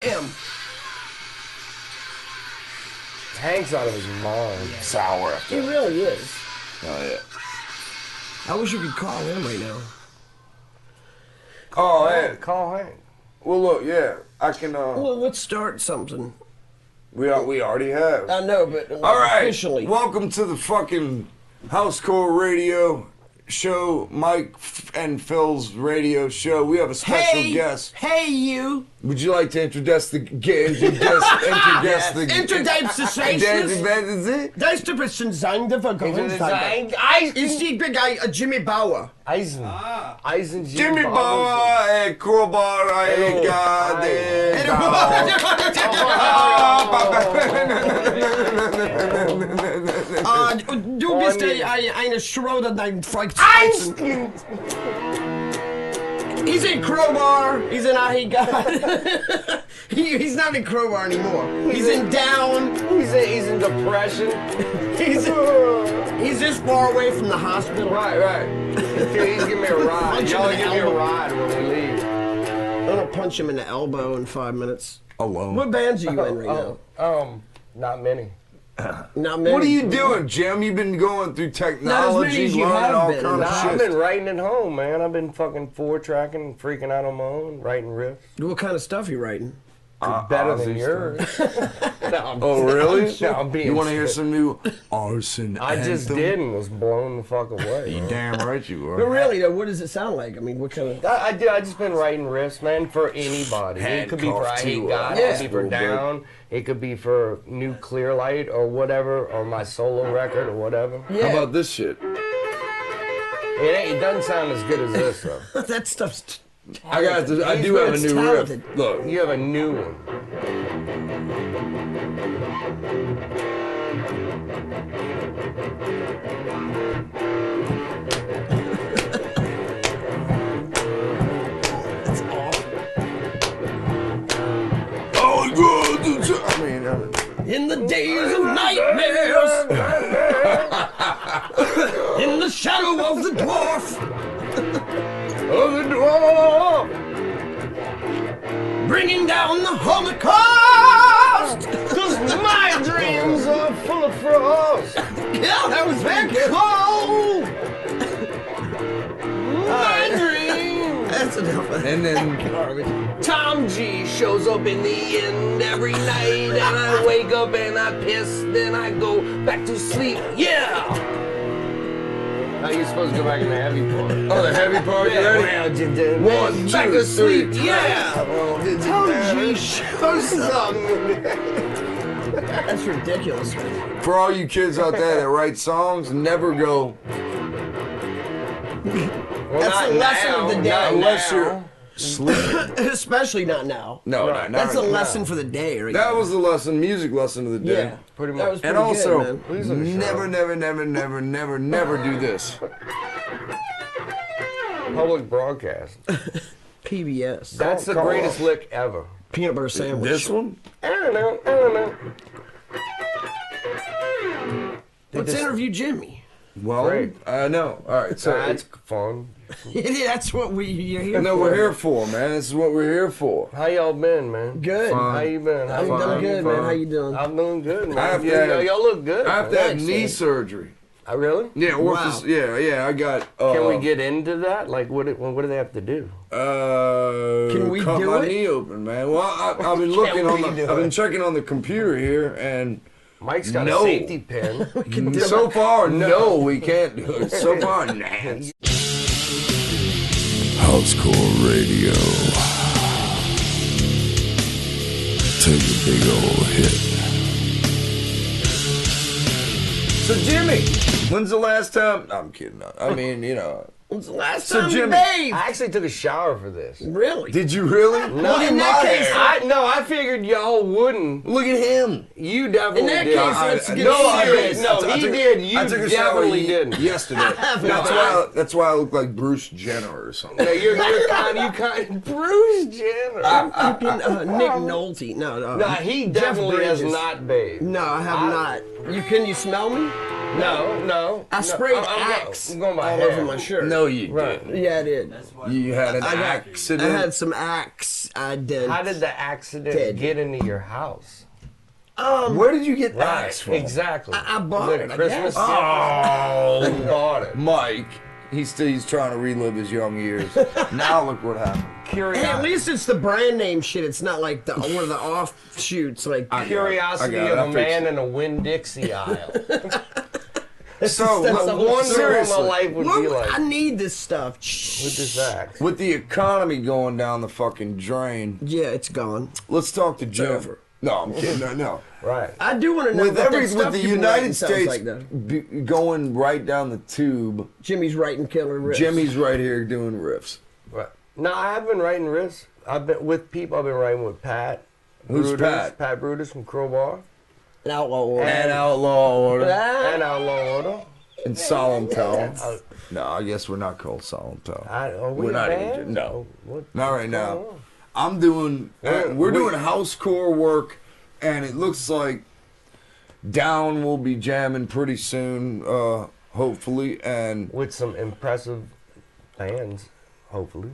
him. Hank's out of his mind. Sour after. He really is. Oh, yeah. I wish you could call him right now. Oh, hey. Call Hank. Well, look, yeah. I can, Well, let's start something. We already have. I know, but All right. officially. Welcome to the fucking Housecore radio show, Mike and Phil's radio show. We have a special guest. Hey, you. Would you like to introduce the Introduce Deze person zijn de verkoopsdagen. Is die big guy Jimmy Bauer? Eisen. Eisen Jimmy Bauer en Crowbar en Du bist eine Schroeder, dein Fragezeichen. He's in Crowbar. He's in God. He's not in Crowbar anymore. He's in Down. He's in depression. He's this far away from the hospital. Right. He's giving me a ride. Y'all give me a ride when we leave. I'm gonna punch him in the elbow in 5 minutes. Alone. What bands are you in right now? Not many. Not many. What are you doing, Jim? You've been going through technology, as you learning have all been. kind of I've shit. been writing at home, man. I've been fucking 4-tracking, freaking out on my own, writing riffs. What kind of stuff you writing? Better than yours. Oh, really? No, I'm being You want to hear serious. some new arson I just anthem? did and was blown the fuck away. You damn right you But were. really, though, what does it sound like? I mean, what kind of... I just been writing riffs, man, for anybody. It could be for I Hate God, it could be for Down, it could be for New Clear Light or whatever, or my solo record or whatever. Yeah. How about this shit? It doesn't sound as good as this, though. that stuff's... I do have a new talented. riff. Look. You have a new one. That's awful. Oh, God. I mean, In the days of nightmares, in the shadow of the dwarf, bringing down the Holocaust. 'Cause my dreams are full of frost. Yeah, that was very cold. My dreams. That's enough of and then garbage. Tom G shows up in the end every night, and I wake up and I piss, then I go back to sleep. Yeah. Now you're supposed to go back in the heavy part. oh, the heavy part. You ready? One, Back two, to sleep. three. Yeah. Tom G shows up. That's ridiculous, man. For all you kids out there that write songs, never go Well, That's not the lesson now, of the day. not unless now. you're sleeping. Especially not now. No, Right. not That's the right now. lesson for the day, right? That was the lesson, music lesson of the day. yeah, Pretty That much. was pretty And also, good, man. never do this. Public broadcast. PBS. That's the Call greatest off. lick ever. Peanut butter sandwich. This one? I don't know. Let's interview Jimmy. Well, Great. no. All right, so That's fun. That's what you're here no, for. we're here for, man. This is what we're here for. How y'all been, man? Good. Fine. How you been? How I'm you done been? good, man. How you doing? I'm doing good, man. I have to have- y'all look good. I have to have Thanks, knee man. surgery. Really? Yeah, Wow. yeah. I got. Can we get into that? Like, what do they have to do? Can we cut do my it? knee open, man. Well, I've been looking on we do the. I've it? been checking on the computer here, and Mike's got No. a safety pin. so far, no, we can't do it. So far, nah. Housecore Radio. Take a big old hit. So Jimmy, when's the last time? I'm kidding. I mean, you know. When's the last So, time you Jimmy, bathed? I actually took a shower for this. Really? Did you really? No, in that case, I figured y'all wouldn't. Look at him. You definitely In that did. case, let's get no, I serious. did. No, he did. You I took a shower definitely didn't. yesterday. That's why I look like Bruce Jenner or something. No, you're kind. Bruce Jenner. Nick Nolte. No. No, he Jeff definitely has Bridges. not bathed. No, I have not. Can you smell me? No. I sprayed I'm Axe going by all hair. over my shirt. No, you Right. didn't. Yeah, I did. You had an I accident. had some Axe. I did. How did the accident Dead. get into your house? Where did you get Right, Axe from? exactly. I bought Was it, a I Christmas guess. gift? Oh, You bought it. Mike. He's trying to relive his young years. Now look what happened. Curiosity. Hey, at least it's the brand name shit. It's not like one of the offshoots. Like Curiosity I got it. of I a fixed man in a Winn-Dixie aisle. So, that's the whole What seriously, my life would be look, like I need this stuff. with this axe. with the economy going down the fucking drain, Yeah, it's gone. let's talk to Jim. over. No, I'm kidding. No. Right. I do want to know With what that with stuff the you've been writing United sounds States like, though. going right down the tube, Jimmy's writing killer riffs. Jimmy's right here doing riffs. Right. No, I have been writing riffs. I've been with people. I've been writing with Pat. Who's Brutus, Pat? Pat Brutus from Crowbar. An outlaw order. And Outlaw Order. And Outlaw Order. And Solemn Tone. Uh, No, I guess we're not called Solemn Tone. Are we We're a not band? even. No. What- Not right what's now. going on? I'm doing. Yeah, we're we- doing housecore work, and it looks like Down will be jamming pretty soon, hopefully. And With some impressive bands, hopefully.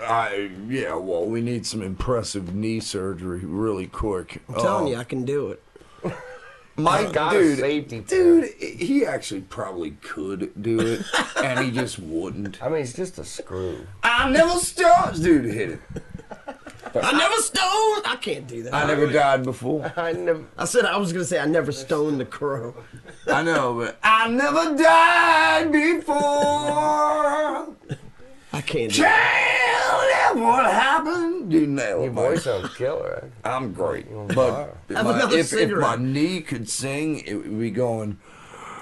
well, we need some impressive knee surgery really quick. I'm telling you, I can do it. Mike, Got a dude, safety dude, he actually probably could do it, and he just wouldn't. I mean, it's just a screw. I never stopped, dude. Hit it. I never stoned. I can't do that. I never died before. I never. I said I was gonna say I never stoned the crow. I know, but I never died before. I can't do that. Tell them what happened. Dude, nail Your it, voice Mike. sounds killer. I'm great, You're on but fire. Have my- another if my cigarette. knee could sing, it would be going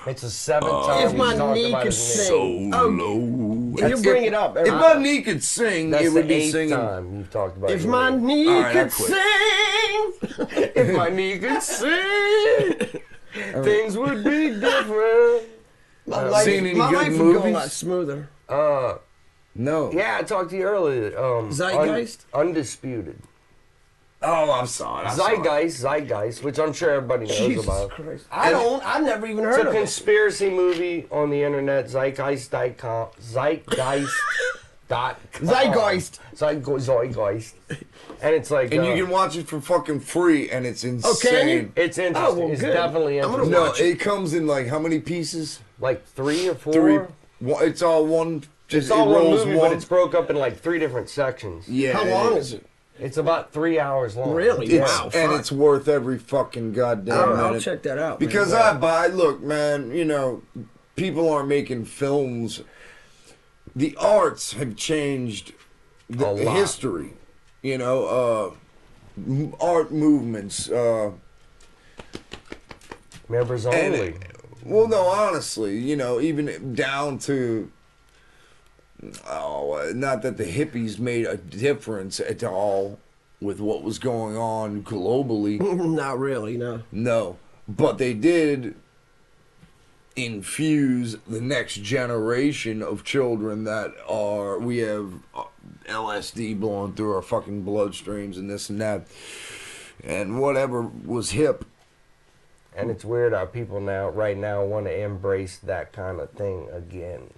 It's the seventh time If he's my talked knee about could his sing. so Oh, low. you bring it up. If my knee could sing, That's it would the be eighth singing. time you've talked about If your my knee. knee All right, I could quit. sing. If my knee could sing, things would be different. My life, Seen any my good life would go a movies? lot smoother. No. Yeah, I talked to you earlier. Zeitgeist? Undisputed. Oh, I'm sorry. Zeitgeist, which I'm sure everybody knows Jesus about. Christ. I've never even It's heard a of it. conspiracy movie on the internet, Zeitgeist.com. Zeitgeist. Zeitgeist. Zeitgeist. And it's like. And you can watch it for fucking free, and it's insane. can you? It's interesting. Oh, well, it's good. definitely I'm gonna interesting. No, watch it comes in like how many pieces? Like 3 or 4. Three. It's all one. It's Just, all it one rolls movie, but it's broke up in like 3 different sections. Yeah. How long is it? It's about 3 hours long. Really? It's, Wow, and fuck. it's worth every fucking goddamn I'll minute. check that out. Because man. look, man, you know, people aren't making films. The arts have changed the A lot. history. You know, art movements. Members And- only. Well, no, honestly, you know, even down to. Not that the hippies made a difference at all with what was going on globally. Not really, no. No, but they did infuse the next generation of children that are. We have LSD blowing through our fucking bloodstreams and this and that, and whatever was hip. And it's weird how people right now want to embrace that kind of thing again.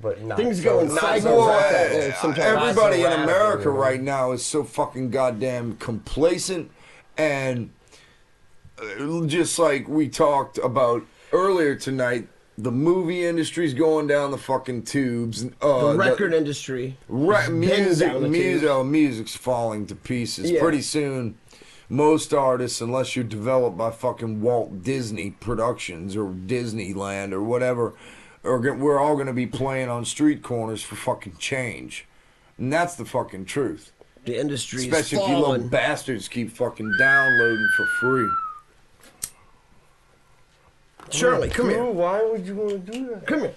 But not Things so, go not inside so your radical. head sometimes. Everybody Not in so America radical, right now is so fucking goddamn complacent, and just like we talked about earlier tonight, the movie industry's going down the fucking tubes. The record industry. Music's falling to pieces. Yeah. Pretty soon, most artists, unless you're developed by fucking Walt Disney Productions or Disneyland or whatever, we're all going to be playing on street corners for fucking change. And that's the fucking truth. The industry Especially is if you little falling. bastards keep fucking downloading for free. Shirley, come Dude, here. why would you want to do that? Come here.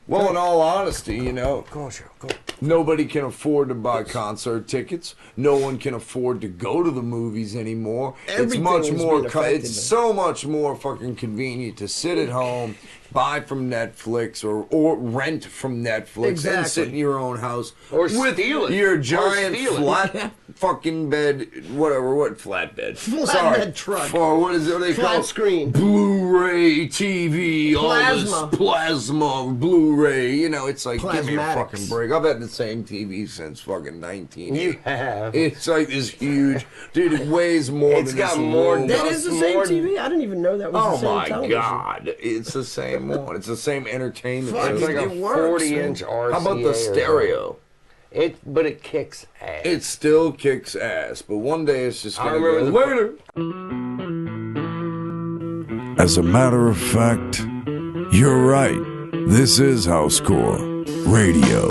Well, in all honesty, you know, Go on, Cheryl, go. nobody can afford to buy concert tickets. No one can afford to go to the movies anymore. Everything it's much has more. been affected. It's so much more fucking convenient to sit at home, buy from Netflix, or rent from Netflix, and sit Exactly. in your own house Or with steal it. your Or giant steal it. flat fucking bed, whatever, what flatbed? Flatbed truck. For what is it? What they Flat call screen. Blu-ray TV, Plasma. all this plasma, Blu-ray. You know, it's like give me a Plasmatics. fucking break. I've had the same TV since fucking 19. You have. It's like this huge, dude. It weighs more It's than got this more room. That is the same More- TV? I didn't even know that was Oh the same my television. god, it's the same one. It's the same entertainment. Fuck, It's system. like a It works, 40-inch RCA. How about the or stereo? But it kicks ass. It still kicks ass, but one day it's just I gonna remember go the- later. As a matter of fact, you're right. This is Housecore Radio.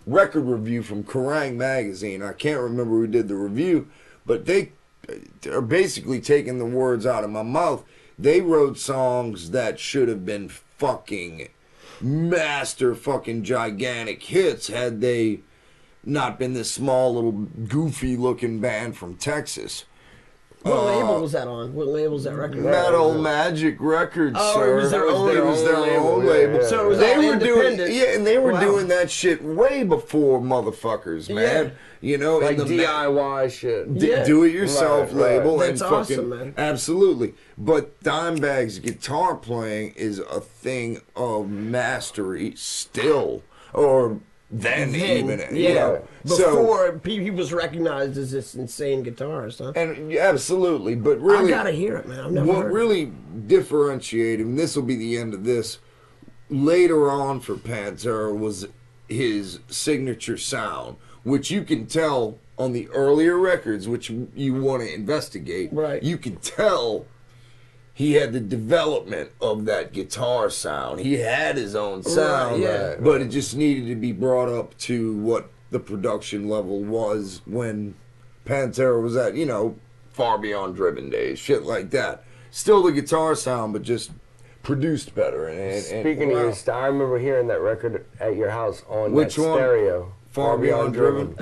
Record review from Kerrang! Magazine. I can't remember who did the review, but they are basically taking the words out of my mouth. They wrote songs that should have been fucking master fucking gigantic hits had they not been this small little goofy looking band from Texas. What label was that on? What label's that record? Metal Magic Records, Oh, sir. it was their own- It was their own label. yeah. So it was They all were doing, independent. yeah, and they were Wow. doing that shit way before motherfuckers, man. Yeah. You know, like in the DIY shit. Yeah. do-it-yourself Right, right. label That's and fucking awesome, man. absolutely. But Dimebag's guitar playing is a thing of mastery still, or then even, you know. So, Before he was recognized as this insane guitarist, huh? and absolutely, but really, I gotta hear it, man. I've never what heard really differentiated, and this will be the end of this, later on for Pantera was his signature sound, which you can tell on the earlier records, which you want to investigate. Right. You can tell he had the development of that guitar sound. He had his own sound, yeah. but it just needed to be brought up to what the production level was when Pantera was at, you know, Far Beyond Driven days, shit like that. Still the guitar sound, but just produced better. And Speaking of your style, I remember hearing that record at your house on Which that one? stereo. Far Beyond Driven.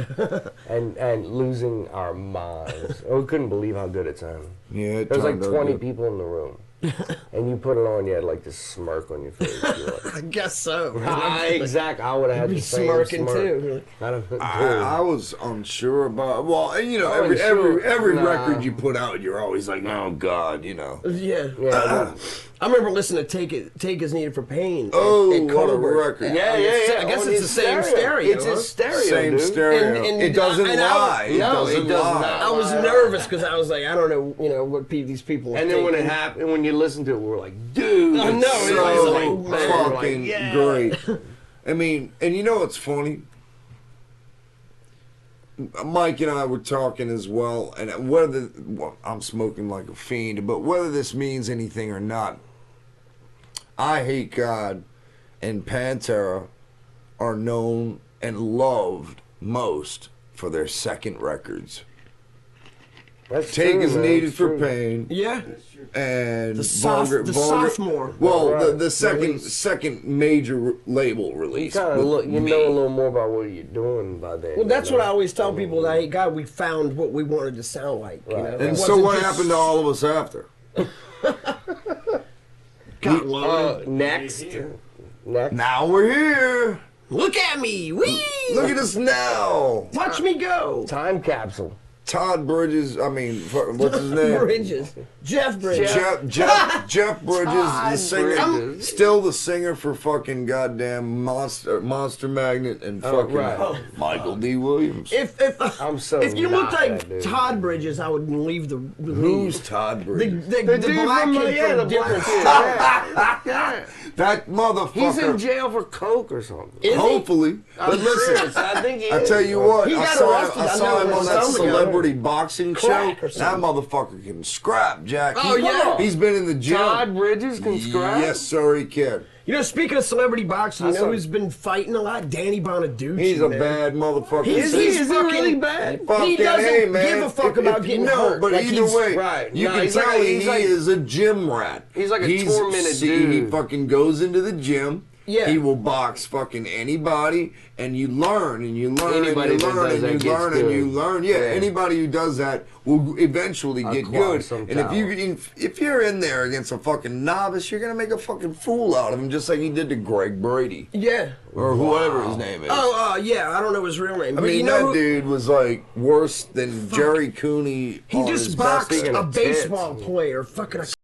and losing our minds. Oh, we couldn't believe how good it sounded. Yeah, it There was like turned out 20 good. people in the room. And you put it on, you had like this smirk on your face. You were like, I guess so. exactly. I would have had Be the same smirking smirk. too. I was unsure about. Well, you know, Unsure? every Nah. record you put out, you're always like, oh God, you know. Yeah. Yeah, I remember listening to Take Is Needed for Pain. Oh, at what a Coburg. record! yeah. I guess on it's his the same stereo. It's his stereo, Same dude. stereo. And it doesn't and I- lie. No, it does lie. not. I was nervous because I was like, I don't know, what these people. And then when it happened, when you listened to it, we were like, dude, I know, it's it so was like, man. man, fucking yeah. great. I mean, and you know what's funny? Mike and I were talking as well, and I'm smoking like a fiend, but whether this means anything or not, I Hate God and Pantera are known and loved most for their second records. That's Take true, Is man. Needed It's for true. Pain. Yeah. And The vulgar, sophomore. Well, Right. the second Release. second major label You release. kind of with look, you me. know a little more about what you're doing by then. Well, that's you what know? I always tell people that, hey, God, we found what we wanted to sound like. You know? Right. It And so wasn't what just happened to all of us after? got loaded. Next. Now we're here. Look at me. Whee! Look at us now. Watch me go. Time capsule. Todd Bridges, I mean, what's his name? Bridges. Jeff Bridges. Jeff Bridges, the Todd singer, Bridges. still the singer for fucking goddamn Monster Magnet and fucking right. Michael D. Williams. If I'm so if you not looked like that dude. Todd Bridges, I would leave the Who's Todd the, Bridges? the, The the dude black from, kid yeah, from the black different kid. stuff. Yeah. That motherfucker. He's in jail for coke or something. Is he? Hopefully. I'm But listen, serious. I think he I is. tell you what, He I got saw, arrested. I I saw know him it on was that some ago. celebrity boxing show. Crack or That something. motherfucker can scrap, Jack. Oh, yeah? He's been in the gym. Todd Bridges can scrap. Yes, sir, he can. You know, speaking of celebrity boxing, you I know saw- who's been fighting a lot? Danny Bonaducci. He's a man. bad motherfucker. He's Is he fucking really bad? He doesn't give a fuck about getting no, hurt. but Like, either he's- way, right. you No, can he's tell like a- he he's like- is a gym rat. He's like a tormented He dude. fucking goes into the gym. Yeah. He will box fucking anybody, and you learn, and you learn, Anybody and you that learn, does and that you gets learn, and good. you learn. Yeah, Yeah. anybody who does that will eventually get Acquire good. some And if you're in there against a fucking novice, you're gonna make a fucking fool out of him, just like he did to Greg Brady Yeah. or whoever his name is. Oh, yeah, I don't know his real name. I But mean, you know that dude was like worse than Jerry Cooney. he on his just best boxed Speaking a of tits. baseball player. Fucking, I can't